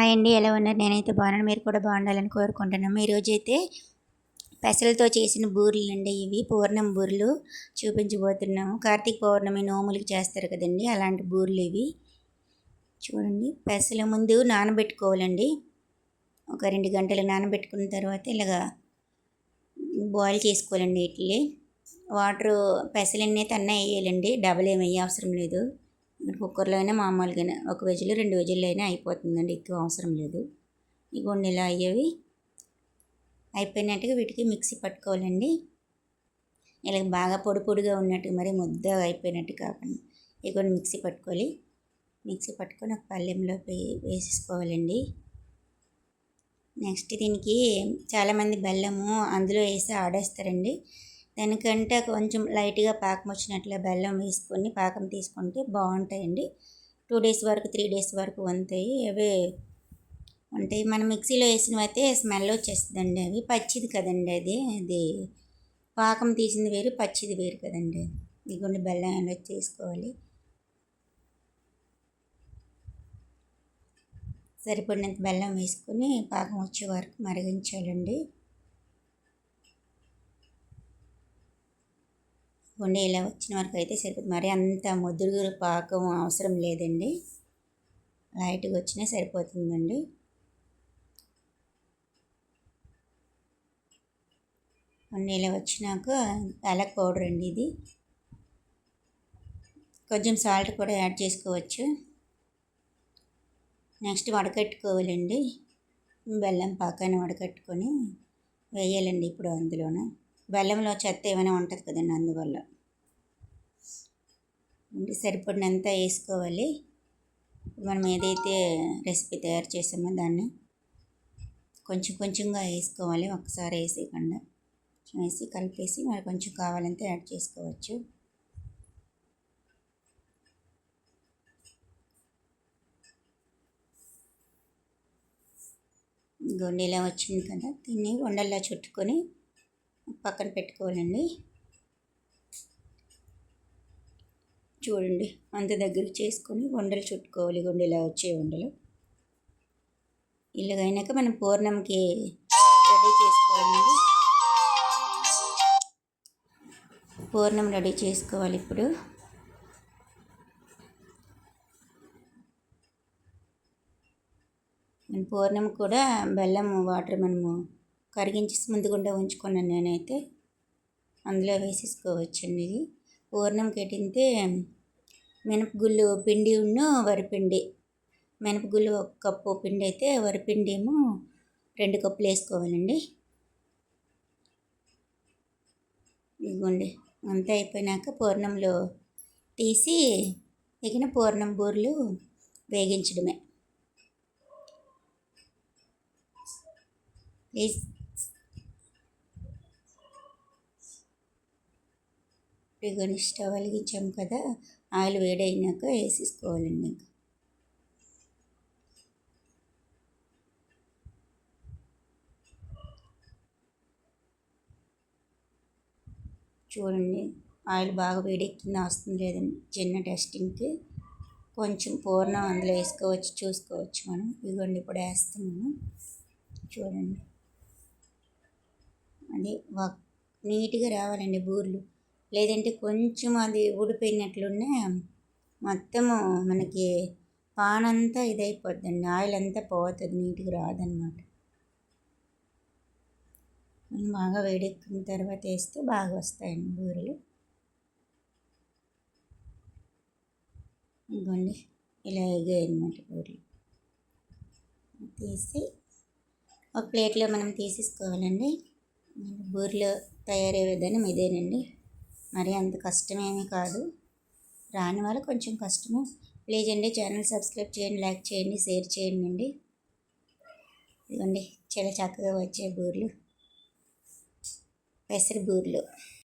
Hi అండి, ఎలా ఉన్నారు? నేనైతే బాగున్నాను. మీరు కూడా బాగుండాలని కోరుకుంటున్నాము. ఈరోజైతే పెసలతో చేసిన బూరెలు అండి. ఇవి పూర్ణం బూరెలు చూపించబోతున్నాము. కార్తీక పౌర్ణమి నోములకి చేస్తారు కదండి, అలాంటి బూరెలు ఇవి. చూడండి, పెసలు ముందు నానబెట్టుకోవాలండి. ఒక 2 గంటలు నానబెట్టుకున్న తర్వాత ఇలాగా బాయిల్ చేసుకోవాలండి. ఇట్లే వాటర్ పెసలన్నీ తన్నే వేయాలండి, డబల్ ఏమి వేయ అవసరం లేదు. కుక్కర్లో అయినా మామూలుగానే 1 విజిల్ 2 విజిల్ అయినా అయిపోతుందండి, ఎక్కువ అవసరం లేదు. ఇగోండి ఇలా అయ్యేవి అయిపోయినట్టుగా వీటికి మిక్సీ పట్టుకోవాలండి. ఇలా బాగా పొడి పొడిగా ఉన్నట్టు, మరి ముద్ద అయిపోయినట్టు కాకుండా ఇగోండి మిక్సీ పట్టుకోవాలి. మిక్సీ పట్టుకొని ఒక పళ్ళెంలో వేసేసుకోవాలండి. నెక్స్ట్ దీనికి చాలామంది బెల్లము అందులో వేసి ఆడేస్తారండి. దానికంటే కొంచెం లైట్గా పాకం వచ్చినట్లు బెల్లం వేసుకొని పాకం తీసుకుంటే బాగుంటాయండి. 2 డేస్ వరకు 3 డేస్ వరకు ఉంటాయి. అవే ఉంటాయి. మనం మిక్సీలో వేసినవి అయితే స్మెల్ వచ్చేస్తుందండి. అవి పచ్చిది కదండి, అది పాకం తీసింది వేరు, పచ్చిది వేరు కదండి. ఇదిగోండి బెల్లం ఎలా తీసుకోవాలి. సరిపడినంత బెల్లం వేసుకొని పాకం వచ్చే వరకు మరిగించాలండి. కొండ ఇలా వచ్చిన వరకు అయితే సరిపోతుంది. మరి అంత ముదురు పాకం అవసరం లేదండి, లైట్గా వచ్చినా సరిపోతుందండి. కొండ ఇలా వచ్చినాక యాలక్ పౌడర్ అండి, ఇది కొంచెం సాల్ట్ కూడా యాడ్ చేసుకోవచ్చు. నెక్స్ట్ వడకట్టుకోవాలండి. బెల్లం పాకాన్ని వడకట్టుకొని వేయాలండి. ఇప్పుడు అందులోన బెల్లంలో చెత్త ఏమైనా ఉంటుంది కదండి, అందువల్ల సరిపడినంత వేసుకోవాలి. మనం ఏదైతే రెసిపీ తయారు చేసామో దాన్ని కొంచెం కొంచెంగా వేసుకోవాలి, ఒకసారి వేసేయకుండా వేసి కలిపేసి మరి కొంచెం కావాలంటే యాడ్ చేసుకోవచ్చు. గొండెలా వచ్చింది కదా, దీన్ని ఉండల్లా చుట్టుకొని పక్కన పెట్టుకోవాలండి. చూడండి, అంత దగ్గర చేసుకొని ఉండలు చుట్టుకోవాలి. గుండెలా వచ్చే ఉండలు ఇలాగైనాక మనం పూర్ణంకి రెడీ చేసుకోవాలండి. పూర్ణం రెడీ చేసుకోవాలి. ఇప్పుడు పూర్ణం కూడా బెల్లం వాటర్ మనము కరిగించి ముందుగుండా ఉంచుకున్నాను నేనైతే, అందులో వేసేసుకోవచ్చండి. ఇది పూర్ణం కెటింతే మినపగుళ్ళు పిండి వరిపిండి, మినపగుళ్ళు 1 కప్పు పిండి అయితే వరిపిండి ఏమో 2 కప్పులు వేసుకోవాలండి. ఇదిగోండి, అంతా అయిపోయినాక పూర్ణంలో తీసి ఎగిన పూర్ణం బూరెలు వేగించడమే. ఇదిగోండి, స్టవ్ వెలిగించాము కదా, ఆయిల్ వేడైనాక వేసేసుకోవాలండి. ఇంకా చూడండి, ఆయిల్ బాగా వేడెక్కిందా వస్తుంది లేదండి, చిన్న టెస్టింగ్కి కొంచెం పూర్ణం అందులో వేసుకోవచ్చు, చూసుకోవచ్చు మనం. ఇదిగోండి ఇప్పుడు వేస్తున్నాము. చూడండి, అది నీట్గా రావాలండి బూరెలు, లేదంటే కొంచెం అది ఊడిపోయినట్లున్నా మొత్తము మనకి పాన్ అంతా ఇదైపోద్దండి, ఆయిల్ అంతా పోతుంది, నీట్గా రాదనమాట. బాగా వేడెక్కిన తర్వాత వేస్తే బాగా వస్తాయండి బూరెలు. ఇదిగోండి, ఇలా ఎగాయి అన్నమాట బూరెలు. తీసి ఒక ప్లేట్లో మనం తీసేసుకోవాలండి. బూరెలు తయారయ్యే విధానం ఇదేనండి, మరి అంత కష్టమేమీ కాదు. రాని వాళ్ళు కొంచెం కష్టము. ప్లీజ్ అండి, ఛానల్ సబ్స్క్రైబ్ చేయండి, లైక్ చేయండి, షేర్ చేయండి అండి. ఇదిగోండి, చాలా చక్కగా వచ్చే బూరెలు, పెసర బూరెలు.